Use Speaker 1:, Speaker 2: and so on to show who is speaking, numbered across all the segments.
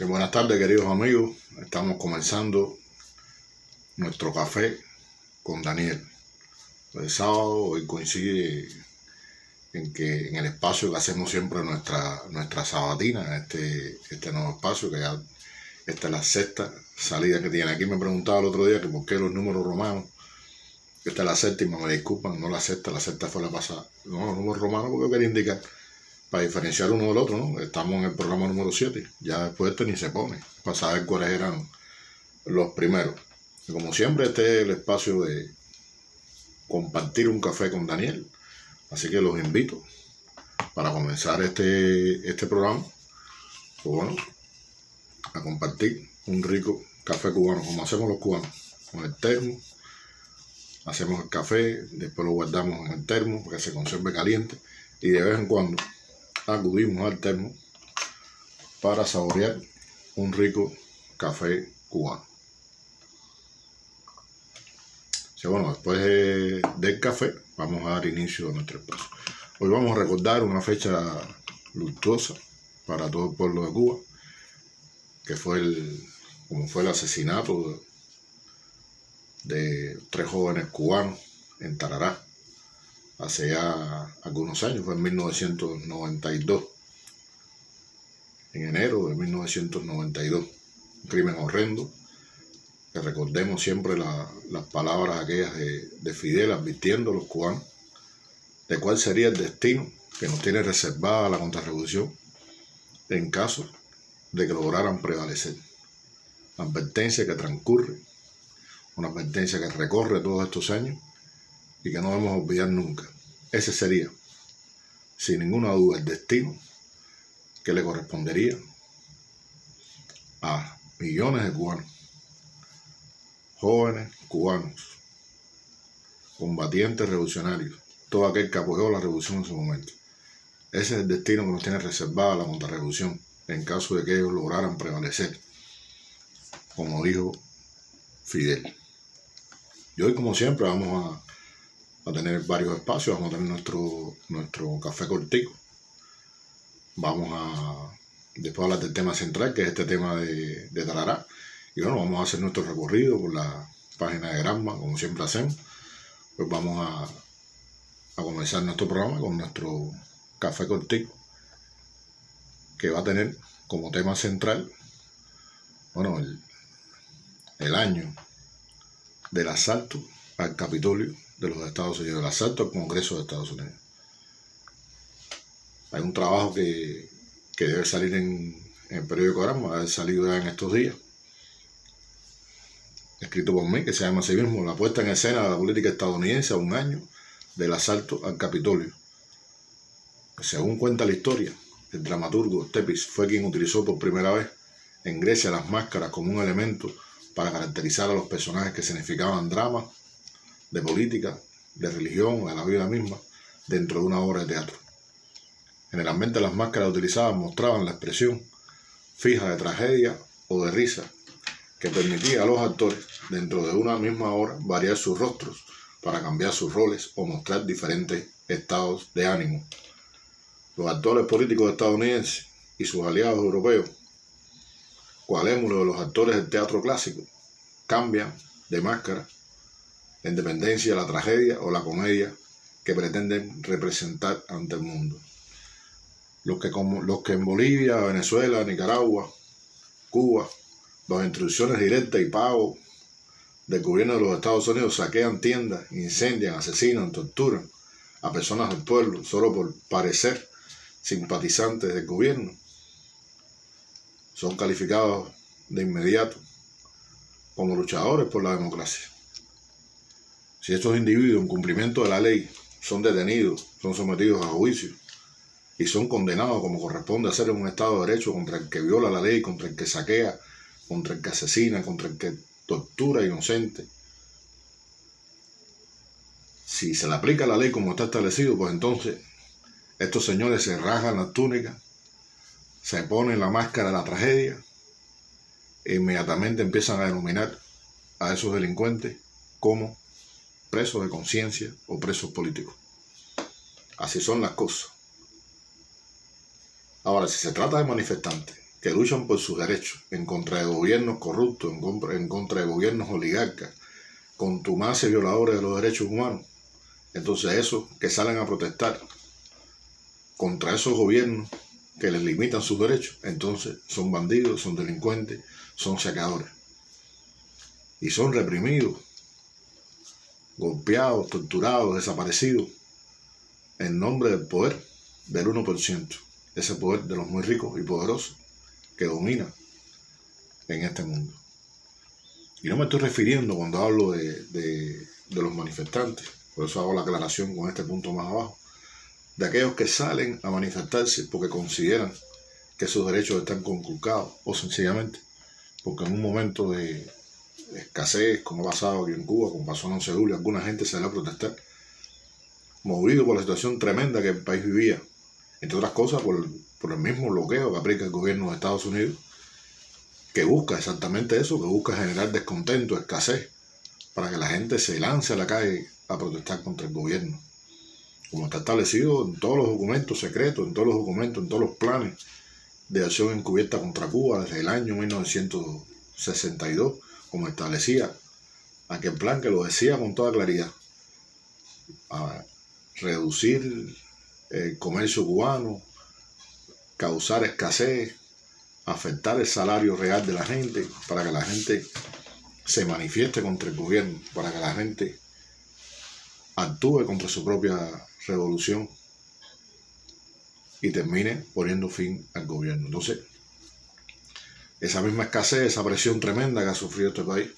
Speaker 1: Buenas tardes, queridos amigos. Estamos comenzando nuestro café con Daniel. El sábado hoy coincide en el espacio que hacemos siempre nuestra sabatina, este nuevo espacio que ya esta es la sexta salida que tiene. Aquí me preguntaba el otro día que por qué los números romanos. Esta es la séptima, me disculpan, no la sexta fue la pasada. No, los números romanos porque yo quería indicar para diferenciar uno del otro, ¿no? Estamos en el programa número 7, ya después ni se pone, para saber cuáles eran los primeros. Y como siempre, este es el espacio de compartir un café con Daniel, así que los invito para comenzar este programa, pues bueno, a compartir un rico café cubano, como hacemos los cubanos, con el termo. Hacemos el café, después lo guardamos en el termo para que se conserve caliente y de vez en cuando acudimos al termo para saborear un rico café cubano. Sí, bueno, después del café vamos a dar inicio a nuestro espacio. Hoy vamos a recordar una fecha luctuosa para todo el pueblo de Cuba, que fue el asesinato de 3 jóvenes cubanos en Tarará hace ya algunos años. Fue en 1992, en enero de 1992. Un crimen horrendo, que recordemos siempre las palabras aquellas de Fidel advirtiendo a los cubanos de cuál sería el destino que nos tiene reservada la contrarrevolución en caso de que lograran prevalecer. Una advertencia que transcurre, una advertencia que recorre todos estos años y que no debemos olvidar nunca. Ese sería, sin ninguna duda, el destino que le correspondería a millones de cubanos, jóvenes cubanos, combatientes revolucionarios, todo aquel que apoyó la revolución en su momento. Ese es el destino que nos tiene reservada la contrarrevolución en caso de que ellos lograran prevalecer, como dijo Fidel. Y hoy, como siempre, vamos a tener varios espacios. Vamos a tener nuestro café cortico. Después hablar del tema central, que es este tema de Tarará. Y bueno, vamos a hacer nuestro recorrido por la página de Granma, como siempre hacemos. Pues vamos a comenzar nuestro programa con nuestro café cortico, que va a tener como tema central, bueno, el año del asalto al Capitolio de los Estados Unidos, el asalto al Congreso de Estados Unidos. Hay un trabajo que debe salir en el periódico Granma, ha salido ya en estos días, escrito por mí, que se llama así mismo: La puesta en escena de la política estadounidense a un año del asalto al Capitolio. Según cuenta la historia, el dramaturgo Tepes fue quien utilizó por primera vez en Grecia las máscaras como un elemento para caracterizar a los personajes que significaban dramas de política, de religión, de la vida misma, dentro de una obra de teatro. Generalmente las máscaras utilizadas mostraban la expresión fija de tragedia o de risa, que permitía a los actores, dentro de una misma obra, variar sus rostros para cambiar sus roles o mostrar diferentes estados de ánimo. Los actores políticos estadounidenses y sus aliados europeos, cual émulo de los actores del teatro clásico, cambian de máscara en dependencia de la tragedia o la comedia que pretenden representar ante el mundo. Los que en Bolivia, Venezuela, Nicaragua, Cuba, bajo instrucciones directas y pago del gobierno de los Estados Unidos, saquean tiendas, incendian, asesinan, torturan a personas del pueblo solo por parecer simpatizantes del gobierno, son calificados de inmediato como luchadores por la democracia. Si estos individuos, en cumplimiento de la ley, son detenidos, son sometidos a juicio y son condenados como corresponde hacer en un Estado de Derecho, contra el que viola la ley, contra el que saquea, contra el que asesina, contra el que tortura a inocentes, si se le aplica la ley como está establecido, pues entonces estos señores se rasgan las túnicas, se ponen la máscara de la tragedia e inmediatamente empiezan a denominar a esos delincuentes como presos de conciencia o presos políticos. Así son las cosas. Ahora, si se trata de manifestantes que luchan por sus derechos, en contra de gobiernos corruptos, en contra de gobiernos oligarcas, contumaces violadores de los derechos humanos. Entonces esos que salen a protestar contra esos gobiernos que les limitan sus derechos, entonces son bandidos, son delincuentes, son saqueadores. Y son reprimidos, golpeados, torturados, desaparecidos, en nombre del poder del 1%, ese poder de los muy ricos y poderosos que domina en este mundo. Y no me estoy refiriendo cuando hablo de los manifestantes, por eso hago la aclaración con este punto más abajo, de aquellos que salen a manifestarse porque consideran que sus derechos están conculcados o sencillamente porque en un momento de escasez, como ha pasado aquí en Cuba, como pasó en 11 de julio, alguna gente salió a protestar, movido por la situación tremenda que el país vivía, entre otras cosas por el mismo bloqueo que aplica el gobierno de Estados Unidos, que busca exactamente eso, que busca generar descontento, escasez, para que la gente se lance a la calle a protestar contra el gobierno, como está establecido en todos los documentos secretos, en todos los documentos, en todos los planes de acción encubierta contra Cuba desde el año 1962, como establecía aquel plan que lo decía con toda claridad, a reducir el comercio cubano, causar escasez, afectar el salario real de la gente, para que la gente se manifieste contra el gobierno, para que la gente actúe contra su propia revolución y termine poniendo fin al gobierno. Entonces, esa misma escasez, esa presión tremenda que ha sufrido este país,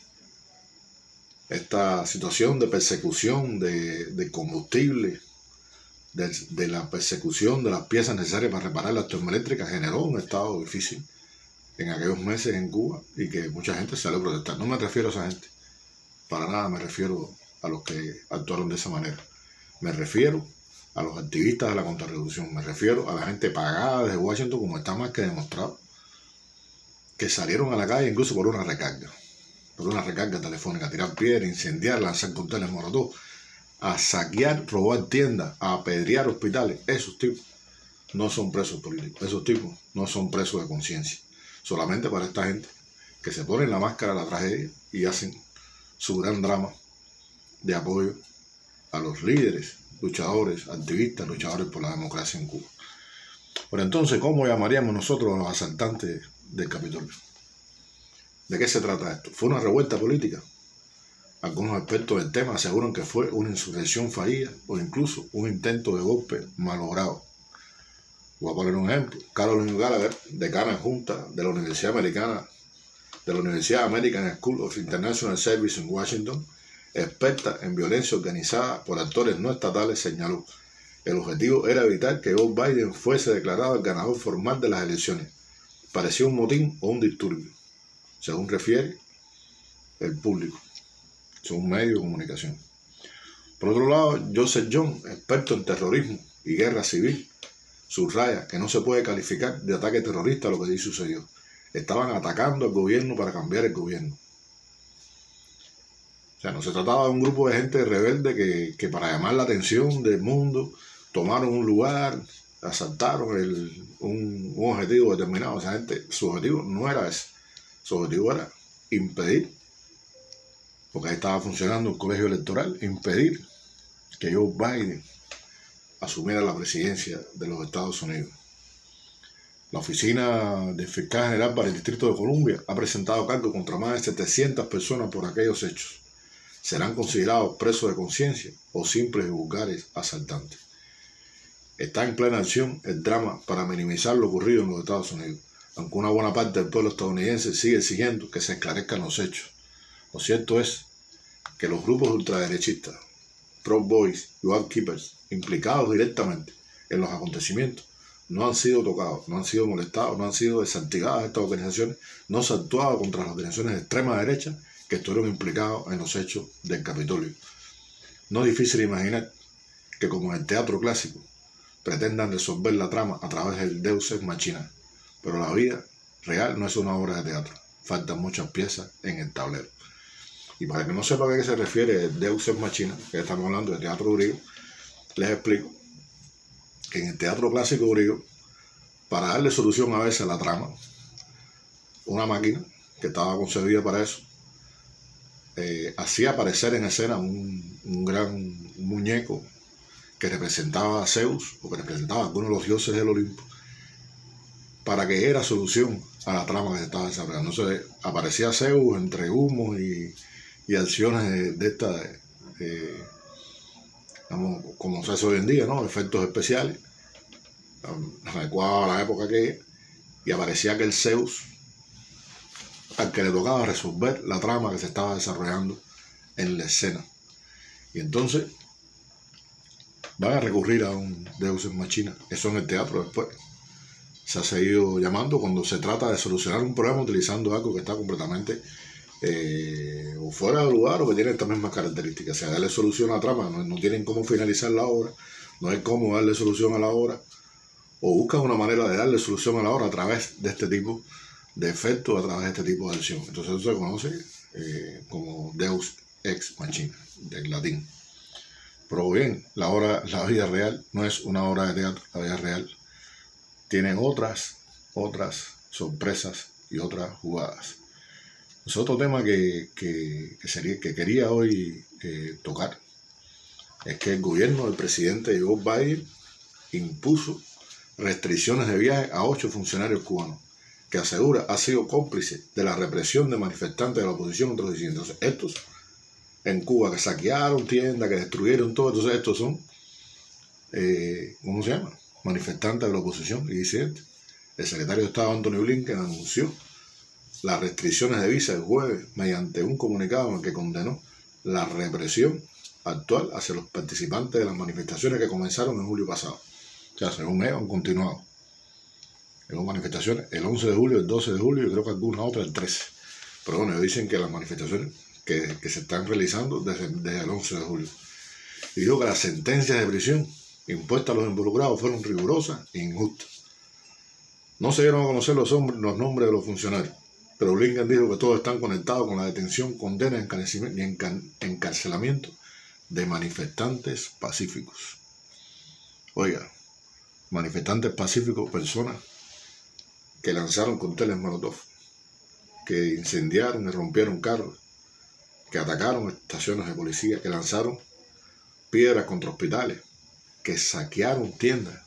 Speaker 1: esta situación de persecución de combustible, de la persecución de las piezas necesarias para reparar las termoeléctricas, generó un estado difícil en aquellos meses en Cuba y que mucha gente salió a protestar. No me refiero a esa gente, para nada me refiero a los que actuaron de esa manera. Me refiero a los activistas de la contrarrevolución, me refiero a la gente pagada desde Washington, como está más que demostrado, que salieron a la calle incluso por una recarga telefónica, a tirar piedras, incendiar, lanzar cócteles molotov, a saquear, robar tiendas, a apedrear hospitales. Esos tipos no son presos políticos, esos tipos no son presos de conciencia. Solamente para esta gente que se ponen la máscara de la tragedia y hacen su gran drama de apoyo a los líderes, luchadores, activistas, luchadores por la democracia en Cuba. Pero entonces, ¿cómo llamaríamos nosotros a los asaltantes del Capitolio? ¿De qué se trata esto? ¿Fue una revuelta política? Algunos expertos del tema aseguran que fue una insurrección fallida o incluso un intento de golpe malogrado. Voy a poner un ejemplo. Carolyn Gallagher, decana adjunta de la Universidad American School of International Service en Washington, experta en violencia organizada por actores no estatales, señaló: el objetivo era evitar que Joe Biden fuese declarado el ganador formal de las elecciones. Parecía un motín o un disturbio, según refiere el público, según medios de comunicación. Por otro lado, Joseph John, experto en terrorismo y guerra civil, subraya que no se puede calificar de ataque terrorista lo que allí sucedió. Estaban atacando al gobierno para cambiar el gobierno. O sea, no se trataba de un grupo de gente rebelde que para llamar la atención del mundo tomaron un lugar, asaltaron un objetivo determinado. Esa gente, su objetivo no era ese. Su objetivo era impedir, porque ahí estaba funcionando el colegio electoral, impedir que Joe Biden asumiera la presidencia de los Estados Unidos. La Oficina del Fiscal General para el Distrito de Columbia ha presentado cargos contra más de 700 personas por aquellos hechos. Serán considerados presos de conciencia o simples y vulgares asaltantes. Está en plena acción el drama para minimizar lo ocurrido en los Estados Unidos, aunque una buena parte del pueblo estadounidense sigue exigiendo que se esclarezcan los hechos. Lo cierto es que los grupos ultraderechistas, Proud Boys y Wall Keepers, implicados directamente en los acontecimientos, no han sido tocados, no han sido molestados, no han sido desactivadas estas organizaciones, no se ha actuado contra las organizaciones de extrema derecha que estuvieron implicados en los hechos del Capitolio. No es difícil imaginar que, como en el teatro clásico, pretendan resolver la trama a través del Deus Ex Machina, pero la vida real no es una obra de teatro, faltan muchas piezas en el tablero. Y para que no sepa a qué se refiere el Deus Ex Machina, que estamos hablando de teatro griego, les explico que en el teatro clásico griego, para darle solución a veces a la trama, una máquina que estaba concebida para eso, hacía aparecer en escena un gran muñeco que representaba a Zeus o que representaba a alguno de los dioses del Olimpo, para que era solución a la trama que se estaba desarrollando. Entonces aparecía Zeus entre humos y acciones de esta, como se hace hoy en día, ¿no? Efectos especiales, adecuados a la época y aparecía aquel Zeus al que le tocaba resolver la trama que se estaba desarrollando en la escena. Y entonces van a recurrir a un Deus ex machina. Eso en el teatro después se ha seguido llamando cuando se trata de solucionar un problema utilizando algo que está completamente o fuera de lugar o que tiene estas mismas características. O sea, darle solución a la trama, no tienen cómo finalizar la obra, no hay cómo darle solución a la obra, o buscan una manera de darle solución a la obra a través de este tipo de efectos, a través de este tipo de acción. Entonces eso se conoce como Deus ex machina, del latín. Pero bien, la vida real no es una obra de teatro, la vida real tiene otras sorpresas y otras jugadas. Es otro tema que quería hoy tocar. Es que el gobierno del presidente Joe Biden impuso restricciones de viaje a 8 funcionarios cubanos, que asegura ha sido cómplice de la represión de manifestantes de la oposición contra los disidentes. Entonces, estos en Cuba que saquearon tiendas, que destruyeron todo, entonces estos son, ¿cómo se llama? Manifestantes de la oposición y disidentes. El secretario de Estado Anthony Blinken anunció las restricciones de visa el jueves mediante un comunicado en el que condenó la represión actual hacia los participantes de las manifestaciones que comenzaron en julio pasado. O sea, según ellos han continuado. Hubo manifestaciones el 11 de julio, el 12 de julio y creo que alguna otra el 13. Pero bueno, ellos dicen que las manifestaciones que se están realizando desde el 11 de julio. Y dijo que las sentencias de prisión impuestas a los involucrados fueron rigurosas e injustas. No se dieron a conocer los nombres de los funcionarios, pero Blinken dijo que todos están conectados con la detención, condena y encarcelamiento de manifestantes pacíficos. Oiga, manifestantes pacíficos, personas que lanzaron cócteles Molotov, que incendiaron y rompieron carros, que atacaron estaciones de policía, que lanzaron piedras contra hospitales, que saquearon tiendas,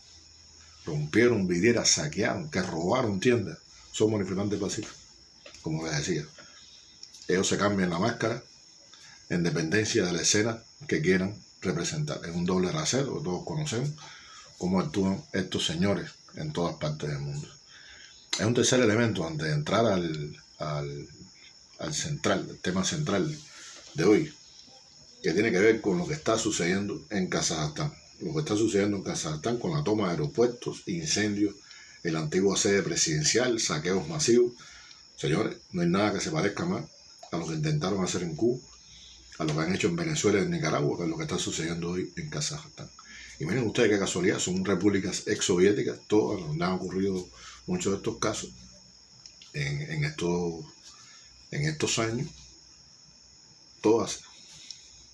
Speaker 1: rompieron vidrieras, saquearon, que robaron tiendas. Son manifestantes pacíficos, como les decía. Ellos se cambian la máscara en dependencia de la escena que quieran representar. Es un doble rasero, todos conocemos cómo actúan estos señores en todas partes del mundo. Es un tercer elemento antes de entrar al tema central de hoy, que tiene que ver con lo que está sucediendo en Kazajstán. Lo que está sucediendo en Kazajstán con la toma de aeropuertos, incendios en la antigua sede presidencial, saqueos masivos. Señores, no hay nada que se parezca más a lo que intentaron hacer en Cuba, a lo que han hecho en Venezuela y en Nicaragua, que es lo que está sucediendo hoy en Kazajstán. Y miren ustedes qué casualidad, son repúblicas exsoviéticas, todas donde han ocurrido muchos de estos casos en estos años, todas,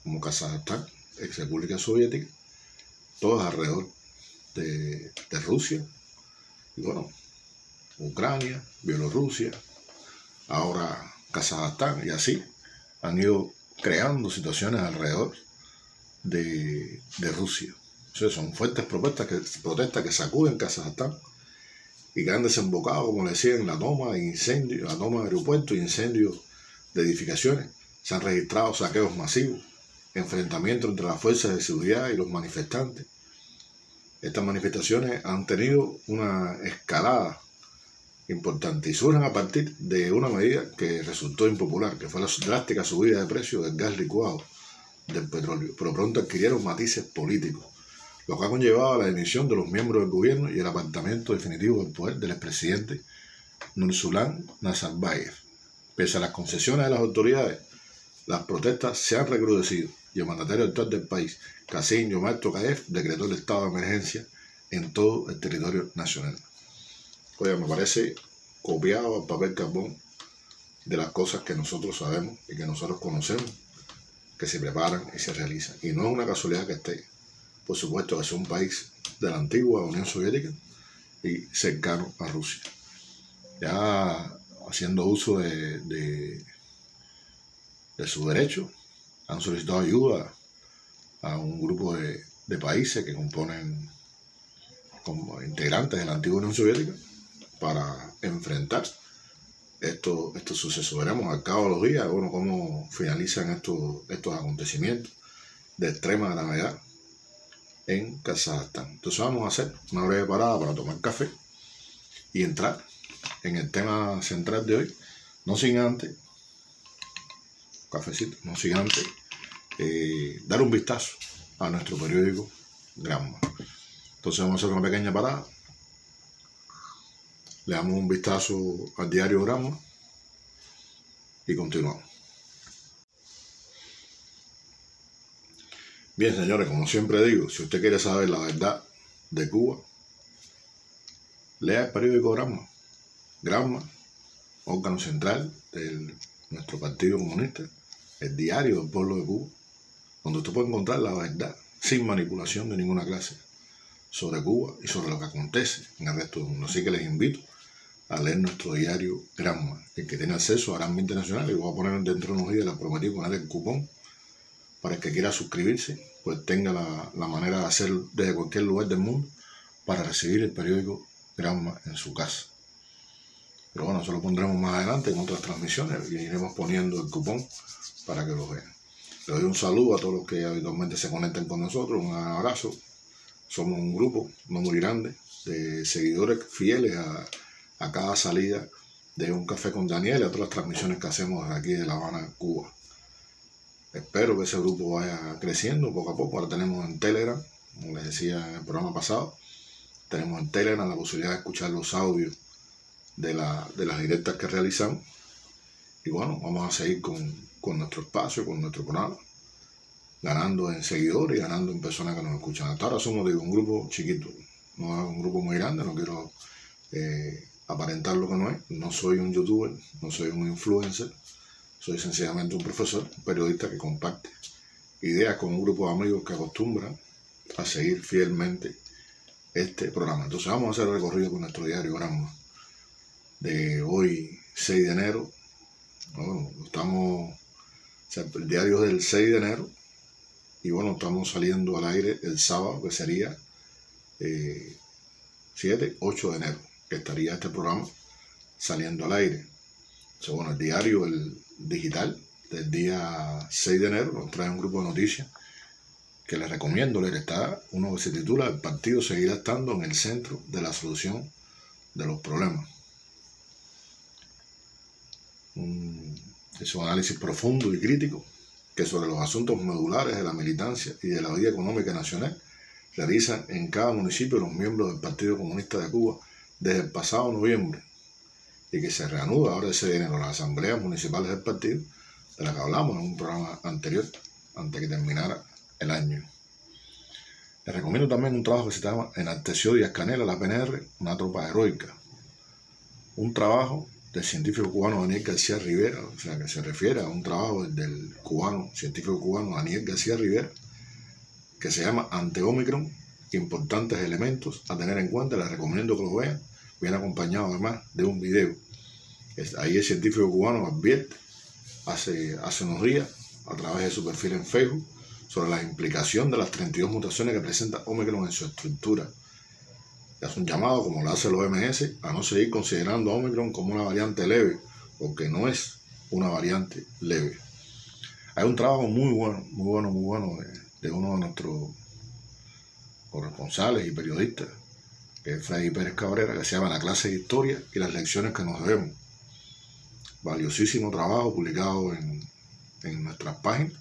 Speaker 1: como Kazajstán, ex república soviética, todas alrededor de Rusia, y bueno, Ucrania, Bielorrusia, ahora Kazajstán, y así han ido creando situaciones alrededor de Rusia. O sea, son fuertes protestas que sacuden Kazajstán y que han desembocado, como le decía, en la toma de incendios, la toma de aeropuertos, incendios de edificaciones. Se han registrado saqueos masivos, enfrentamientos entre las fuerzas de seguridad y los manifestantes. Estas manifestaciones han tenido una escalada importante y surgen a partir de una medida que resultó impopular, que fue la drástica subida de precios del gas licuado del petróleo, pero pronto adquirieron matices políticos, lo que ha conllevado a la dimisión de los miembros del gobierno y el apartamiento definitivo del poder del expresidente Nursultán Nazarbayev. Pese a las concesiones de las autoridades, las protestas se han recrudecido y el mandatario actual del país, Kasym-Jomart Tokayev, decretó el estado de emergencia en todo el territorio nacional. Oye, me parece copiado al papel carbón de las cosas que nosotros sabemos y que nosotros conocemos, que se preparan y se realizan. Y no es una casualidad que esté, por supuesto, que es un país de la antigua Unión Soviética y cercano a Rusia. Ya haciendo uso de su derecho, han solicitado ayuda a un grupo de países que componen como integrantes de la antigua Unión Soviética para enfrentar estos sucesos. Veremos al cabo de los días, bueno, cómo finalizan estos acontecimientos de extrema gravedad en Kazajstán. Entonces vamos a hacer una breve parada para tomar café y entrar en el tema central de hoy, no sin antes, cafecito, no sin antes dar un vistazo a nuestro periódico Granma. Entonces vamos a hacer una pequeña parada, le damos un vistazo al diario Granma y continuamos. Bien, señores, como siempre digo, si usted quiere saber la verdad de Cuba, lea el periódico Granma. Granma, órgano central de nuestro Partido Comunista, el diario del pueblo de Cuba, donde usted puede encontrar la verdad sin manipulación de ninguna clase sobre Cuba y sobre lo que acontece en el resto del mundo. Así que les invito a leer nuestro diario Granma. El que tiene acceso a Granma Internacional, y lo voy a poner dentro de unos días, les prometí poner el cupón para el que quiera suscribirse, pues tenga la manera de hacer desde cualquier lugar del mundo para recibir el periódico Granma en su casa. Pero bueno, eso lo pondremos más adelante en otras transmisiones y iremos poniendo el cupón para que lo vean. Le doy un saludo a todos los que habitualmente se conectan con nosotros, un abrazo. Somos un grupo no muy grande de seguidores fieles a cada salida de Un Café con Daniel y a todas las transmisiones que hacemos desde aquí de La Habana, Cuba. Espero que ese grupo vaya creciendo poco a poco. Ahora tenemos en Telegram, como les decía en el programa pasado, tenemos en Telegram la posibilidad de escuchar los audios de las directas que realizamos. Y bueno, vamos a seguir con nuestro espacio, con nuestro programa, ganando en seguidores y ganando en personas que nos escuchan. Hasta ahora somos, digo, un grupo chiquito, no es un grupo muy grande, no quiero aparentar lo que no es. No soy un youtuber, no soy un influencer, soy sencillamente un profesor, un periodista que comparte ideas con un grupo de amigos que acostumbran a seguir fielmente este programa. Entonces vamos a hacer el recorrido con nuestro diario Granma de hoy, 6 de enero. Bueno, el diario es del 6 de enero y bueno, estamos saliendo al aire el sábado, que sería 7, 8 de enero, que estaría este programa saliendo al aire. Entonces, bueno, el diario, el digital del día 6 de enero, nos trae un grupo de noticias que les recomiendo leer. Está uno que se titula "El partido seguirá estando en el centro de la solución de los problemas". Es un análisis profundo y crítico que sobre los asuntos medulares de la militancia y de la vida económica nacional realizan en cada municipio los miembros del Partido Comunista de Cuba desde el pasado noviembre, y que se reanuda ahora ese enero las asambleas municipales del partido, de las que hablamos en un programa anterior, antes que terminara el año. Les recomiendo también un trabajo que se llama "Enalteció Díaz Canel a la PNR, una tropa heroica", un trabajo del científico cubano Daniel García Rivera, o sea, que se refiere a un trabajo del científico cubano Daniel García Rivera, que se llama "Ante Omicron, importantes elementos a tener en cuenta". Les recomiendo que lo vean, viene acompañado además de un video. Ahí el científico cubano advierte hace unos días, a través de su perfil en Facebook, sobre la implicación de las 32 mutaciones que presenta Omicron en su estructura. Es un llamado, como lo hacen los OMS, a no seguir considerando a Omicron como una variante leve, porque no es una variante leve. Hay un trabajo muy bueno de uno de nuestros corresponsales y periodistas, que es Freddy Pérez Cabrera, que se llama "La clase de historia y las lecciones que nos debemos". Valiosísimo trabajo publicado en nuestras páginas,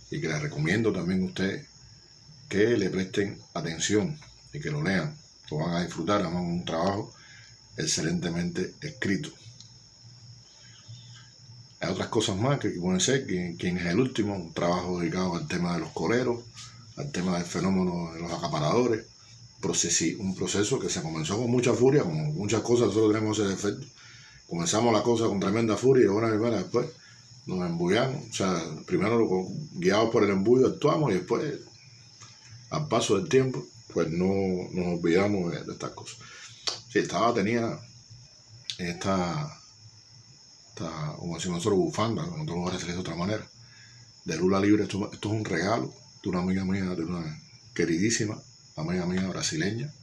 Speaker 1: y que les recomiendo también a ustedes que le presten atención y que lo lean. Lo van a disfrutar, además un trabajo excelentemente escrito. Hay otras cosas más que pueden ser, ¿Quién es el último?, un trabajo dedicado al tema de los coleros, al tema del fenómeno de los acaparadores, un proceso que se comenzó con mucha furia, como muchas cosas, solo tenemos ese defecto. Comenzamos la cosa con tremenda furia y bueno, después nos embullamos. O sea, primero guiados por el embullo actuamos y después, al paso del tiempo, pues no nos olvidamos de estas cosas. Sí, tenía como decimos nosotros, bufanda, como en otros lugares se le dice de otra manera, de Lula libre. Esto es un regalo de una amiga mía, de una queridísima amiga mía brasileña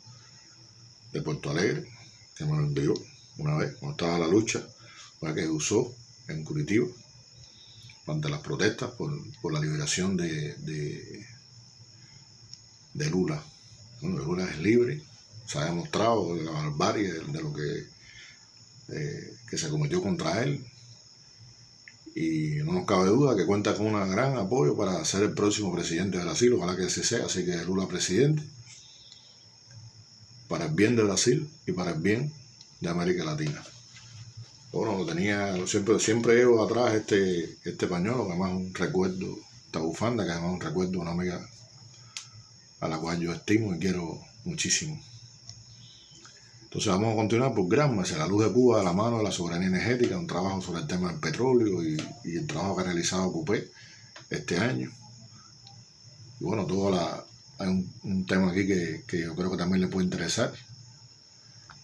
Speaker 1: de Puerto Alegre, que me lo envió una vez cuando estaba la lucha, una que usó en Curitiba ante las protestas por la liberación de Lula. Bueno, Lula es libre, se ha demostrado la barbarie de lo que se cometió contra él, y no nos cabe duda que cuenta con un gran apoyo para ser el próximo presidente de Brasil. Ojalá que ese sea, así que Lula presidente, para el bien de Brasil y para el bien de América Latina. Bueno, siempre llevo atrás este pañuelo, que además es un recuerdo, esta bufanda, que además es un recuerdo de una amiga a la cual yo estimo y quiero muchísimo. Entonces vamos a continuar por Gramsci, La luz de Cuba de la mano de la soberanía energética, un trabajo sobre el tema del petróleo y el trabajo que ha realizado CUPE este año. Y bueno, hay un tema aquí que yo creo que también le puede interesar,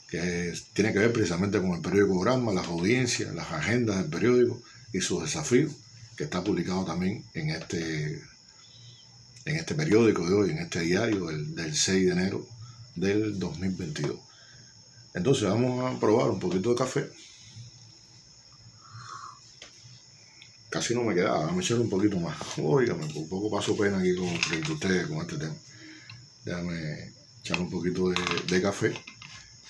Speaker 1: que tiene que ver precisamente con el periódico Gramsci, las audiencias, las agendas del periódico y sus desafíos, que está publicado también en este periódico de hoy, en este diario del 6 de enero del 2022. Entonces vamos a probar un poquito de café. Casi no me quedaba, vamos a echar un poquito más. Óigame, por poco paso pena aquí frente a ustedes con este tema. Déjame echar un poquito de café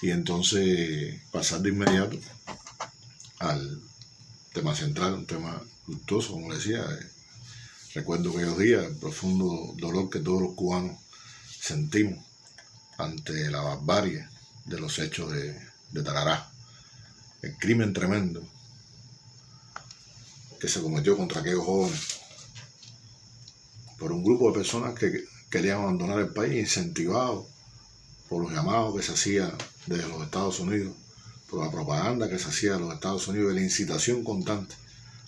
Speaker 1: y entonces pasar de inmediato al tema central, un tema luctuoso, como le decía. Recuerdo aquellos días, el profundo dolor que todos los cubanos sentimos ante la barbarie de los hechos de Tarará, el crimen tremendo que se cometió contra aquellos jóvenes por un grupo de personas que querían abandonar el país, incentivados por los llamados que se hacía desde los Estados Unidos, por la propaganda que se hacía de los Estados Unidos, y la incitación constante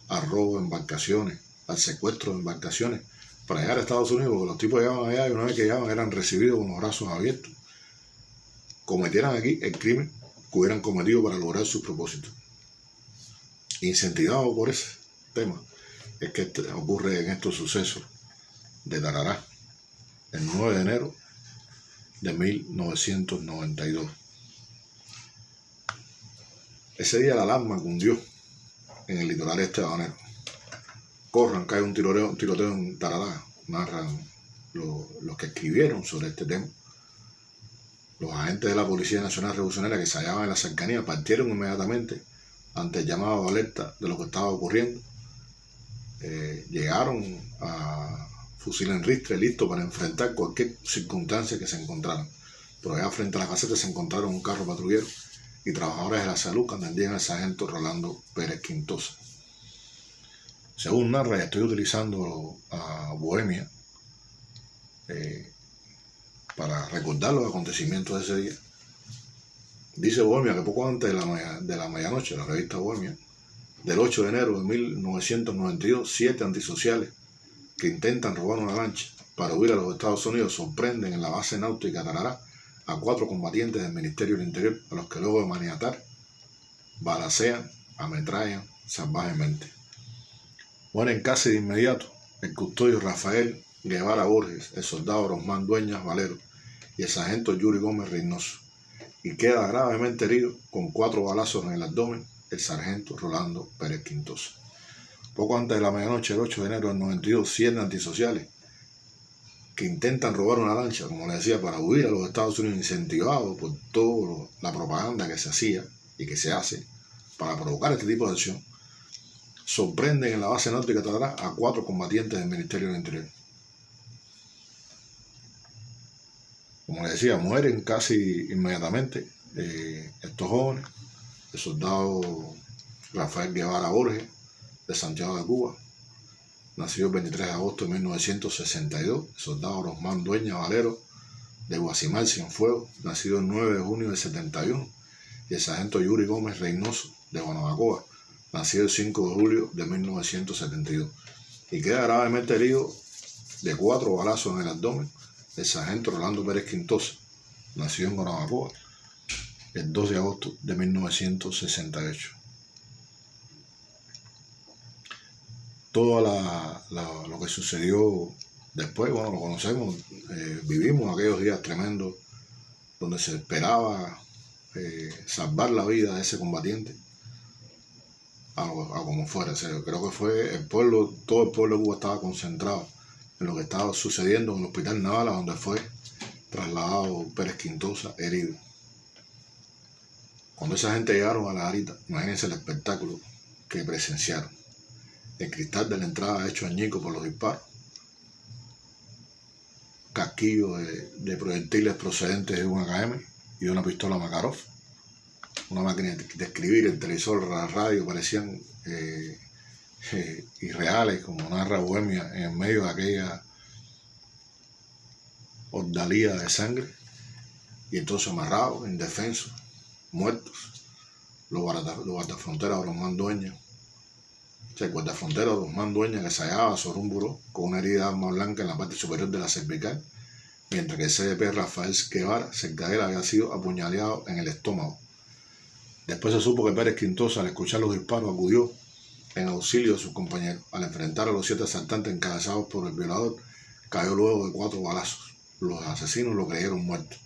Speaker 1: al robo de embarcaciones, al secuestro de embarcaciones para llegar a Estados Unidos, porque los tipos llegaban allá y una vez que llegaban eran recibidos con los brazos abiertos, cometieran aquí el crimen que hubieran cometido para lograr sus propósitos. Incentivado por ese tema es que ocurre en estos sucesos de Tarará el 9 de enero de 1992. Ese día la alarma cundió en el litoral este habanero. Corran, que hay un tiroteo en Tarará, narran los que escribieron sobre este tema. Los agentes de la Policía Nacional Revolucionaria que se hallaban en la cercanía partieron inmediatamente ante el llamado de alerta de lo que estaba ocurriendo. Llegaron a fusil en ristre, listo para enfrentar cualquier circunstancia que se encontraran. Pero allá frente a la caseta se encontraron un carro patrullero y trabajadores de la salud que atendían al sargento Rolando Pérez Quintosa. Según narra, y estoy utilizando a Bohemia para recordar los acontecimientos de ese día. Dice Bohemia que poco antes de la medianoche, la revista Bohemia, del 8 de enero de 1992, 7 antisociales que intentan robar una lancha para huir a los Estados Unidos sorprenden en la base náutica Tarará a 4 combatientes del Ministerio del Interior, a los que luego de maniatar, balacean, ametrallan salvajemente. Mueren casi de inmediato el custodio Rafael Guevara Borges, el soldado Rosmán Dueñas Valero y el sargento Yuri Gómez Reynoso, y queda gravemente herido con 4 balazos en el abdomen el sargento Rolando Pérez Quintosa. Poco antes de la medianoche del 8 de enero del 92, 100 antisociales que intentan robar una lancha, como les decía, para huir a los Estados Unidos, incentivados por toda la propaganda que se hacía y que se hace para provocar este tipo de acción, sorprenden en la base náutica de Tarará a 4 combatientes del Ministerio del Interior. Como les decía, mueren casi inmediatamente estos jóvenes, el soldado Rafael Guevara Borges, de Santiago de Cuba, nacido el 23 de agosto de 1962, el soldado Rosmán Dueñas Valero, de Guasimal, Cienfuegos, nacido el 9 de junio del 71, y el sargento Yuri Gómez Reynoso, de Guanabacoa, nacido el 5 de julio de 1972, y queda gravemente herido de 4 balazos en el abdomen el sargento Rolando Pérez Quintosa, nacido en Guanabacoa, el 2 de agosto de 1968. todo lo que sucedió después, bueno, lo conocemos, vivimos aquellos días tremendos donde se esperaba salvar la vida de ese combatiente a como fuera. O sea, creo que fue el pueblo, todo el pueblo de Cuba estaba concentrado en lo que estaba sucediendo en el hospital naval, a donde fue trasladado Pérez Quintosa herido. Cuando esa gente llegaron a la garita, imagínense el espectáculo que presenciaron. El cristal de la entrada hecho añicos por los disparos, casquillo de proyectiles procedentes de un AKM y de una pistola Makarov, una máquina de escribir, el televisor, la radio parecían irreales, como narra Bohemia, en el medio de aquella ordalía de sangre, y entonces amarrados, indefensos, muertos, los guardafronteras Orosmán Dueña. O sea, el guardafrontera Orosmán Dueña, que se hallaba sobre un buró con una herida de arma blanca en la parte superior de la cervical, mientras que el CDP Rafael Guevara, cerca de él, había sido apuñaleado en el estómago. Después se supo que Pérez Quintosa, al escuchar los disparos, acudió en auxilio de sus compañeros. Al enfrentar a los 7 asaltantes encabezados por el violador, cayó luego de 4 balazos. Los asesinos lo creyeron muerto,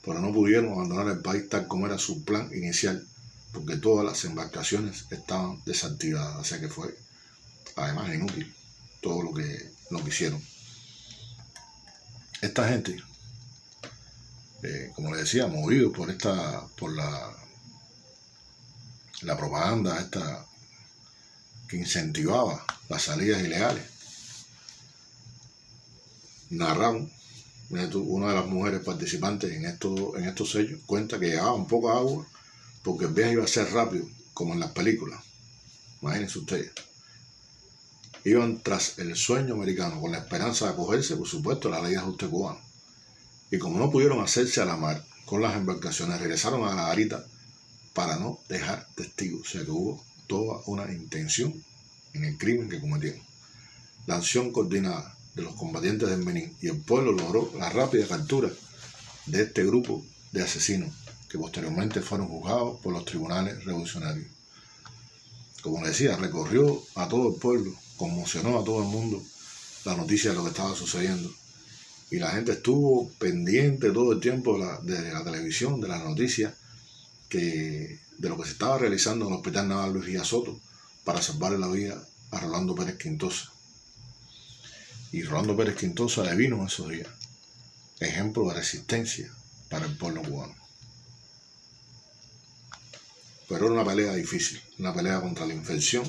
Speaker 1: pero no pudieron abandonar el país tal como era su plan inicial, porque todas las embarcaciones estaban desactivadas. O sea que fue, además, inútil todo lo que hicieron. Esta gente, como les decía, movido por la propaganda esta que incentivaba las salidas ilegales, narraron, una de las mujeres participantes en estos sellos cuenta que llevaban poca agua porque el viaje iba a ser rápido, como en las películas. Imagínense ustedes. Iban tras el sueño americano con la esperanza de acogerse, por supuesto, a la ley de ajuste cubano. Y como no pudieron hacerse a la mar con las embarcaciones, regresaron a la garita para no dejar testigos. O sea que hubo toda una intención en el crimen que cometieron. La acción coordinada de los combatientes del Menín y el pueblo logró la rápida captura de este grupo de asesinos, que posteriormente fueron juzgados por los tribunales revolucionarios. Como les decía, recorrió a todo el pueblo, conmocionó a todo el mundo la noticia de lo que estaba sucediendo. Y la gente estuvo pendiente todo el tiempo de la televisión, de las noticias, de lo que se estaba realizando en el Hospital Naval Luis Díaz Soto para salvarle la vida a Rolando Pérez Quintosa. Y Rolando Pérez Quintosa le vino esos días ejemplo de resistencia para el pueblo cubano. Pero era una pelea difícil, una pelea contra la infección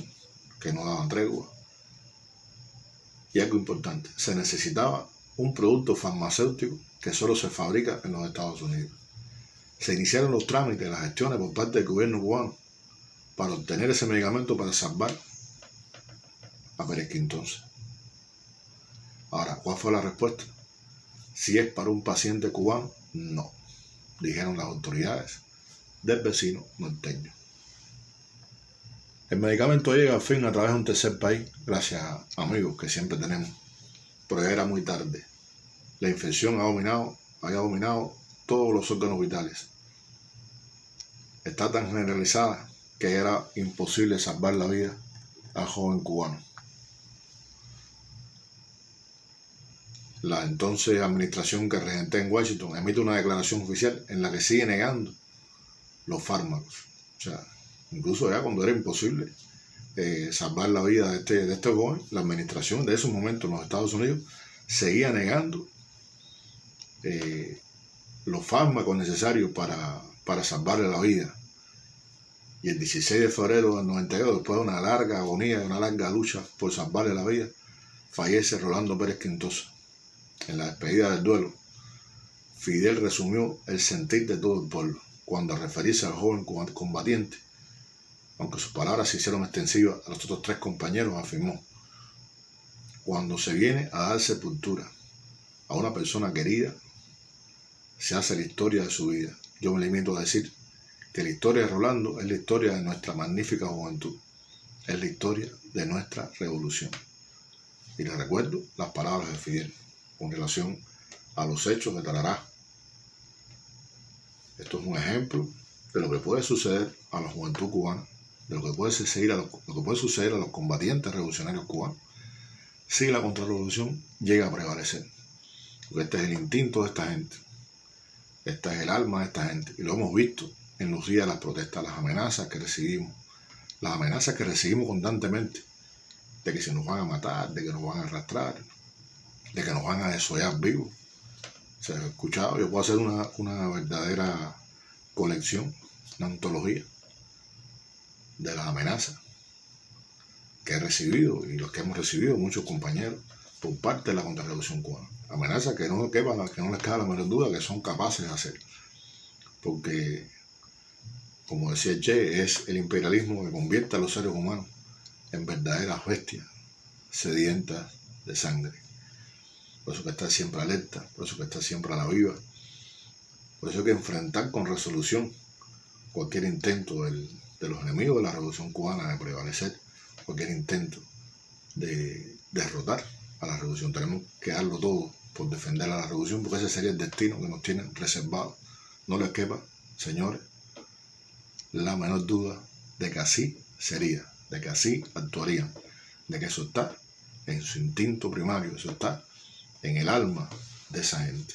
Speaker 1: que no daban tregua. Y algo importante, se necesitaba un producto farmacéutico que solo se fabrica en los Estados Unidos. Se iniciaron los trámites, las gestiones por parte del gobierno cubano para obtener ese medicamento para salvar a Pérez Quintosa. Ahora, ¿cuál fue la respuesta? Si es para un paciente cubano, no, dijeron las autoridades del vecino norteño. El medicamento llega al fin a través de un tercer país, gracias a amigos que siempre tenemos, pero ya era muy tarde. La infección había dominado todos los órganos vitales. Está tan generalizada que era imposible salvar la vida al joven cubano. La entonces administración que regenté en Washington emite una declaración oficial en la que sigue negando los fármacos. O sea, incluso ya cuando era imposible salvar la vida de este joven, la administración de esos momentos en los Estados Unidos seguía negando los fármacos necesarios para salvarle la vida. Y el 16 de febrero del 92, después de una larga agonía, de una larga lucha por salvarle la vida, fallece Rolando Pérez Quintosa. En la despedida del duelo, Fidel resumió el sentir de todo el pueblo cuando, al referirse al joven combatiente, aunque sus palabras se hicieron extensivas a los otros 3 compañeros, afirmó: cuando se viene a dar sepultura a una persona querida, se hace la historia de su vida. Yo me limito a decir que la historia de Rolando es la historia de nuestra magnífica juventud, es la historia de nuestra revolución. Y le recuerdo las palabras de Fidel con relación a los hechos de Tarará. Esto es un ejemplo de lo que puede suceder a la juventud cubana de lo que puede suceder a los combatientes revolucionarios cubanos si la contrarrevolución llega a prevalecer. Porque este es el instinto de esta gente, esta es el alma de esta gente, y lo hemos visto en los días de las protestas, las amenazas que recibimos constantemente, de que se nos van a matar, de que nos van a arrastrar, de que nos van a desollar vivos. Se ha escuchado, yo puedo hacer una verdadera colección, una antología de las amenazas que he recibido y los que hemos recibido muchos compañeros por parte de la contrarrevolución cubana. Amenazas que no les queda la menor duda que son capaces de hacer. Porque, como decía Che, es el imperialismo que convierte a los seres humanos en verdaderas bestias sedientas de sangre. Por eso que está siempre alerta, por eso que está siempre a la viva. Por eso hay que enfrentar con resolución cualquier intento de los enemigos de la revolución cubana de prevalecer, cualquier intento de derrotar a la revolución. Tenemos que darlo todo por defender a la revolución, porque ese sería el destino que nos tienen reservado. No les quepa, señores, la menor duda de que así sería, de que así actuarían, de que eso está en su instinto primario, eso está en el alma de esa gente.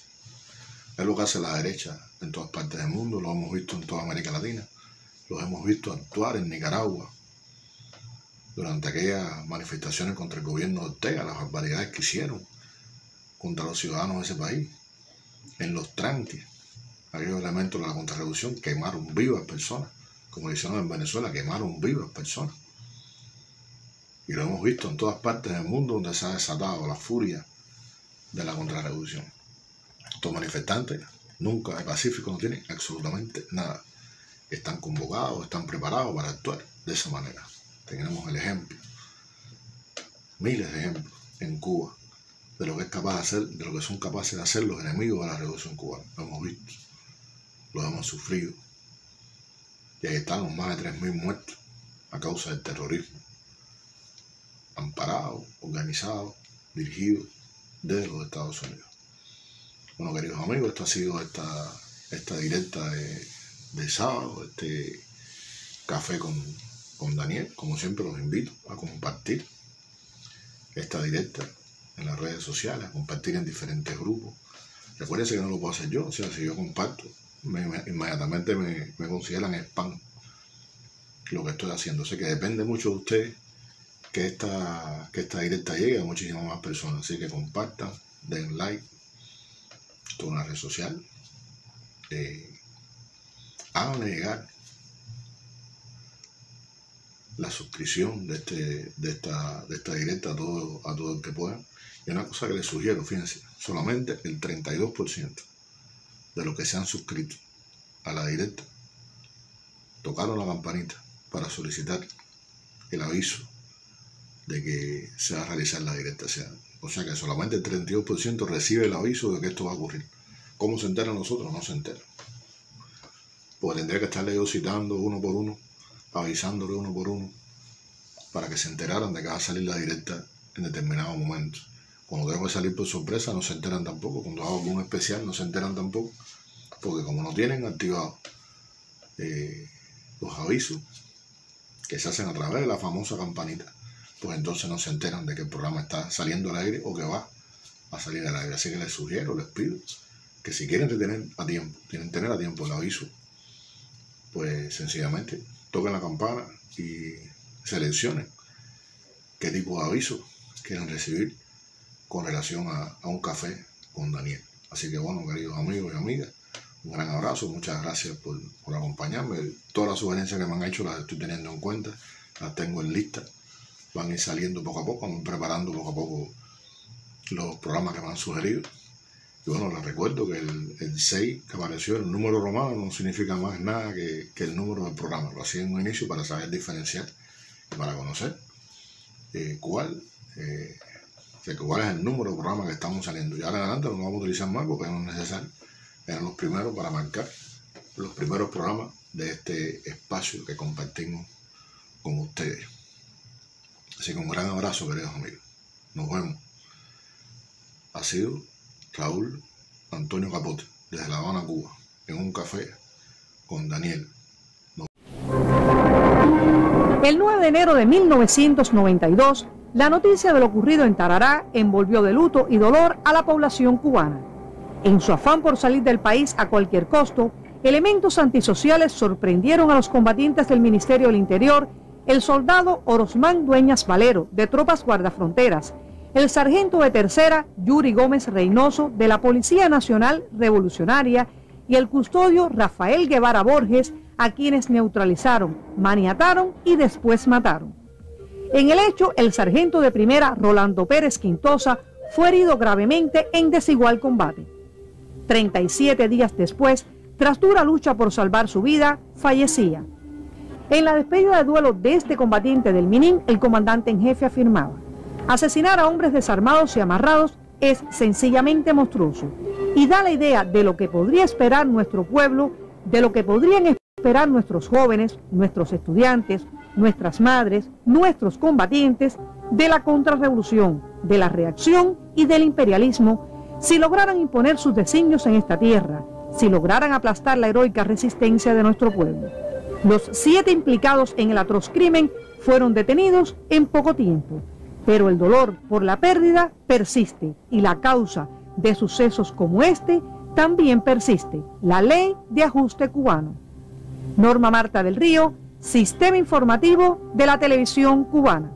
Speaker 1: Es lo que hace la derecha en todas partes del mundo, lo hemos visto en toda América Latina, lo hemos visto actuar en Nicaragua durante aquellas manifestaciones contra el gobierno de Ortega, las barbaridades que hicieron contra los ciudadanos de ese país, en los tranques, aquellos elementos de la contrarrevolución quemaron vivas personas, como lo hicieron en Venezuela, quemaron vivas personas. Y lo hemos visto en todas partes del mundo donde se ha desatado la furia de la contrarrevolución. Estos manifestantes nunca de pacífico no tienen absolutamente nada. Están convocados, están preparados para actuar de esa manera. Tenemos el ejemplo, miles de ejemplos en Cuba de lo que es capaz de hacer, de lo que son capaces de hacer los enemigos de la revolución cubana. Lo hemos visto, lo hemos sufrido. Y ahí están los más de 3.000 muertos a causa del terrorismo, amparado, organizado, dirigido desde los Estados Unidos. Bueno, queridos amigos, esta ha sido esta directa de sábado, este café con Daniel. Como siempre, los invito a compartir esta directa en las redes sociales, a compartir en diferentes grupos. Recuérdense que no lo puedo hacer yo, o sea, si yo comparto, inmediatamente me consideran spam lo que estoy haciendo. Sé que depende mucho de ustedes que esta directa llegue a muchísimas más personas. Así que compartan, den like, toda una red social, háganle llegar la suscripción de esta directa a todo el que puedan. Y una cosa que les sugiero, fíjense, solamente el 32% de los que se han suscrito a la directa tocaron la campanita para solicitar el aviso de que se va a realizar la directa. O sea que solamente el 32% recibe el aviso de que esto va a ocurrir. ¿Cómo se enteran nosotros? No se enteran. Pues tendría que estarle yo citando uno por uno, avisándole uno por uno, para que se enteraran de que va a salir la directa en determinado momento. Cuando tengo que salir por sorpresa no se enteran tampoco. Cuando hago algún especial no se enteran tampoco, porque como no tienen activados los avisos que se hacen a través de la famosa campanita, pues entonces no se enteran de que el programa está saliendo al aire o que va a salir al aire. Así que les sugiero, les pido que si quieren tener a tiempo el aviso, pues sencillamente toquen la campana y seleccionen qué tipo de aviso quieren recibir con relación a un café con Daniel. Así que bueno, queridos amigos y amigas, un gran abrazo, muchas gracias por acompañarme. Todas las sugerencias que me han hecho las estoy teniendo en cuenta, las tengo en lista, van a ir saliendo poco a poco, vamos preparando poco a poco los programas que me han sugerido. Y bueno, les recuerdo que el 6 que apareció, el número romano, no significa más nada que el número del programa. Lo hacía en un inicio para saber diferenciar y para conocer cuál es el número de programa que estamos saliendo. Y ahora en adelante no lo vamos a utilizar más porque no es necesario. Eran los primeros para marcar los primeros programas de este espacio que compartimos con ustedes. Así que un gran abrazo, queridos amigos. Nos vemos. Ha sido Raúl Antonio Capote, desde La Habana, Cuba, en un café con Daniel.
Speaker 2: El 9 de enero de 1992, la noticia de lo ocurrido en Tarará envolvió de luto y dolor a la población cubana. En su afán por salir del país a cualquier costo, elementos antisociales sorprendieron a los combatientes del Ministerio del Interior, el soldado Orosmán Dueñas Valero, de Tropas Guardafronteras, el sargento de tercera Yuri Gómez Reynoso, de la Policía Nacional Revolucionaria, y el custodio Rafael Guevara Borges, a quienes neutralizaron, maniataron y después mataron. En el hecho, el sargento de primera Rolando Pérez Quintosa fue herido gravemente en desigual combate. 37 días después, tras dura lucha por salvar su vida, fallecía. En la despedida de duelo de este combatiente del Minin, el comandante en jefe afirmaba: asesinar a hombres desarmados y amarrados es sencillamente monstruoso y da la idea de lo que podría esperar nuestro pueblo, de lo que podrían esperar nuestros jóvenes, nuestros estudiantes, nuestras madres, nuestros combatientes, de la contrarrevolución, de la reacción y del imperialismo, si lograran imponer sus designios en esta tierra, si lograran aplastar la heroica resistencia de nuestro pueblo. Los 7 implicados en el atroz crimen fueron detenidos en poco tiempo, pero el dolor por la pérdida persiste y la causa de sucesos como este también persiste: la ley de ajuste cubano. Norma Marta del Río, Sistema Informativo de la Televisión Cubana.